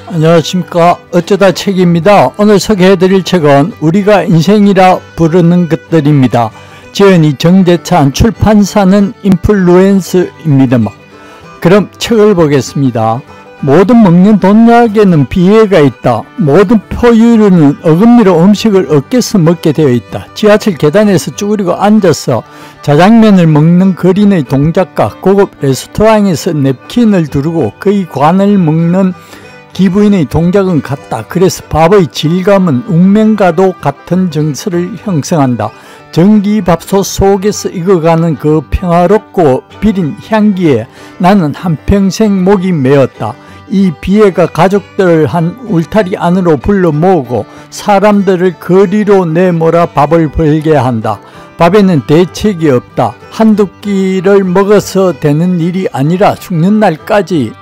안녕하십니까. 어쩌다 책입니다. 오늘 소개해드릴 책은 우리가 인생이라 부르는 것들입니다. 지은이 정대찬, 출판사는 인플루언스입니다. 그럼 책을 보겠습니다. 모든 먹는 동약에는 비애가 있다. 모든 포유류는 어금니로 음식을 어깨서 먹게 되어 있다. 지하철 계단에서 쭈그리고 앉아서 자장면을 먹는 거린의 동작과 고급 레스토랑에서 냅킨을 두르고 그의 관을 먹는 기부인의 동작은 같다. 그래서 밥의 질감은 운명과도 같은 정서를 형성한다. 전기밥솥 속에서 익어가는 그 평화롭고 비린 향기에 나는 한평생 목이 메었다. 이 비애가 가족들을 한 울타리 안으로 불러 모으고 사람들을 거리로 내몰아 밥을 벌게 한다. 밥에는 대책이 없다. 한두 끼를 먹어서 되는 일이 아니라 죽는 날까지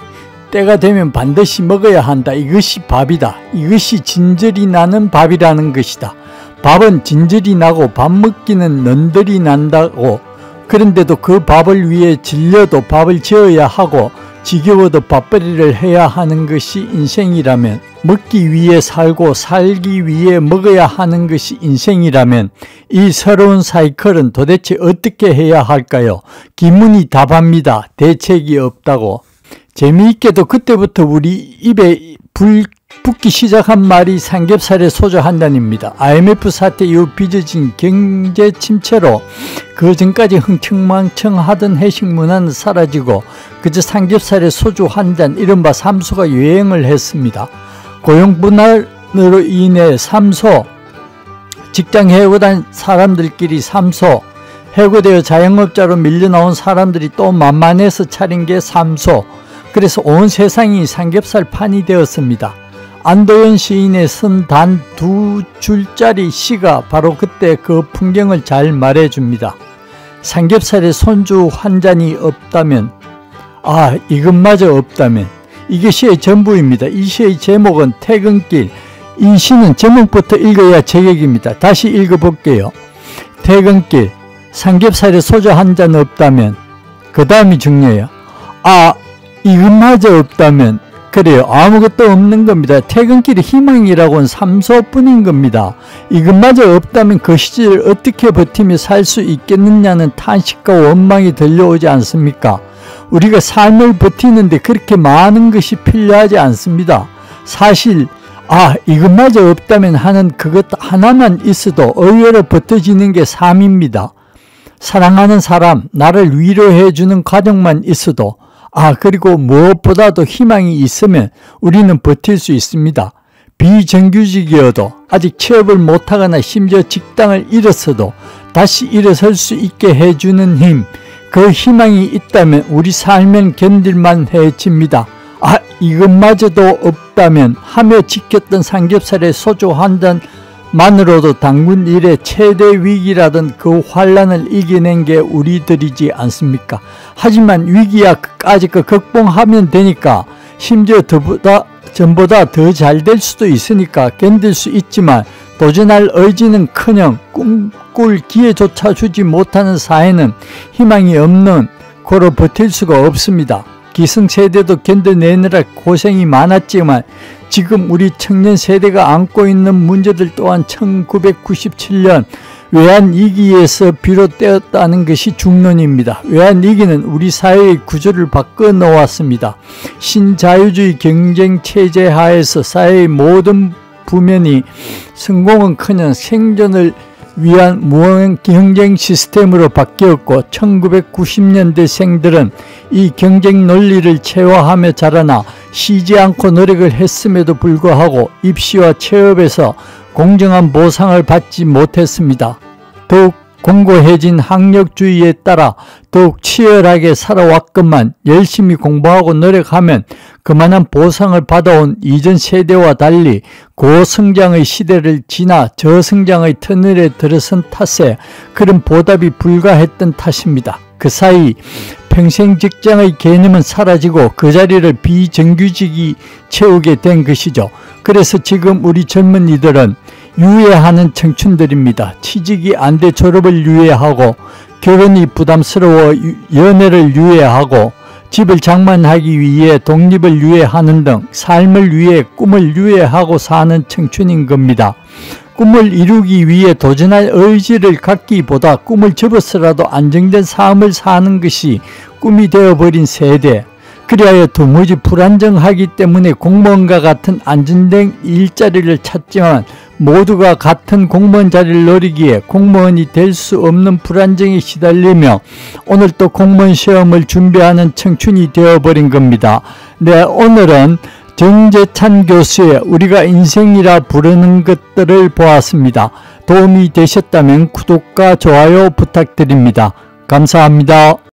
때가 되면 반드시 먹어야 한다. 이것이 밥이다. 이것이 진절이 나는 밥이라는 것이다. 밥은 진절이 나고 밥 먹기는 넌들이 난다고. 그런데도 그 밥을 위해 질려도 밥을 지어야 하고 지겨워도 밥벌이를 해야 하는 것이 인생이라면, 먹기 위해 살고 살기 위해 먹어야 하는 것이 인생이라면 이 새로운 사이클은 도대체 어떻게 해야 할까요? 기문이 답합니다. 대책이 없다고. 재미있게도 그때부터 우리 입에 불 붙기 시작한 말이 삼겹살에 소주 한 잔입니다. IMF 사태 이후 빚어진 경제 침체로 그 전까지 흥청망청하던 회식 문화는 사라지고 그저 삼겹살에 소주 한 잔, 이른바 삼소가 유행을 했습니다. 고용 분할로 인해 삼소, 직장 해고된 사람들끼리 삼소, 해고되어 자영업자로 밀려나온 사람들이 또 만만해서 차린 게 삼소. 그래서 온 세상이 삼겹살 판이 되었습니다. 안도현 시인의 쓴 단 2줄짜리 시가 바로 그때 그 풍경을 잘 말해줍니다. 삼겹살에 손주 한 잔이 없다면, 이것마저 없다면. 이게 시의 전부입니다. 이 시의 제목은 퇴근길. 이 시는 제목부터 읽어야 제격입니다. 다시 읽어볼게요. 퇴근길. 삼겹살에 소주 한 잔 없다면. 그 다음이 중요해요. 이것마저 없다면. 그래요. 아무것도 없는 겁니다. 퇴근길이 희망이라고는 삼소뿐인 겁니다. 이것마저 없다면 그 시절 어떻게 버티며 살 수 있겠느냐는 탄식과 원망이 들려오지 않습니까? 우리가 삶을 버티는데 그렇게 많은 것이 필요하지 않습니다. 사실 이것마저 없다면 하는 그것 하나만 있어도 의외로 버텨지는 게 삶입니다. 사랑하는 사람, 나를 위로해 주는 가족만 있어도, 그리고 무엇보다도 희망이 있으면 우리는 버틸 수 있습니다. 비정규직이어도, 아직 취업을 못하거나 심지어 직장을 잃었어도 다시 일어설 수 있게 해주는 힘, 그 희망이 있다면 우리 삶은 견딜만 해집니다. 이것마저도 없다면 하며 지켰던 삼겹살에 소주 한 잔만으로도 당군 일의 최대 위기라던 그 환란을 이겨낸 게 우리들이지 않습니까? 하지만 위기야 아직 극복하면 되니까, 심지어 전보다 더 잘 될 수도 있으니까 견딜 수 있지만 도전할 의지는커녕 꿈꿀 기회조차 주지 못하는 사회는 희망이 없는 고로 버틸 수가 없습니다. 기성세대도 견뎌내느라 고생이 많았지만 지금 우리 청년 세대가 안고 있는 문제들 또한 1997년 외환위기에서 비롯되었다는 것이 중론입니다. 외환위기는 우리 사회의 구조를 바꿔놓았습니다. 신자유주의 경쟁체제 하에서 사회의 모든 부면이 성공은커녕 생존을 위한 무한 경쟁 시스템으로 바뀌었고, 1990년대생들은 이 경쟁 논리를 체화하며 자라나 쉬지 않고 노력을 했음에도 불구하고 입시와 취업에서 공정한 보상을 받지 못했습니다. 더욱 공고해진 학력주의에 따라 더욱 치열하게 살아왔건만 열심히 공부하고 노력하면 그만한 보상을 받아온 이전 세대와 달리 고성장의 시대를 지나 저성장의 터널에 들어선 탓에 그런 보답이 불가했던 탓입니다. 그 사이 평생 직장의 개념은 사라지고 그 자리를 비정규직이 채우게 된 것이죠. 그래서 지금 우리 젊은이들은 유예하는 청춘들입니다. 취직이 안 돼 졸업을 유예하고, 결혼이 부담스러워 연애를 유예하고, 집을 장만하기 위해 독립을 유예하는 등 삶을 위해 꿈을 유예하고 사는 청춘인 겁니다. 꿈을 이루기 위해 도전할 의지를 갖기보다 꿈을 접어서라도 안정된 삶을 사는 것이 꿈이 되어버린 세대. 그리하여 도무지 불안정하기 때문에 공무원과 같은 안정된 일자리를 찾지만 모두가 같은 공무원 자리를 노리기에 공무원이 될 수 없는 불안정에 시달리며 오늘 또 공무원 시험을 준비하는 청춘이 되어버린 겁니다. 네, 오늘은 정재찬 교수의 우리가 인생이라 부르는 것들을 보았습니다. 도움이 되셨다면 구독과 좋아요 부탁드립니다. 감사합니다.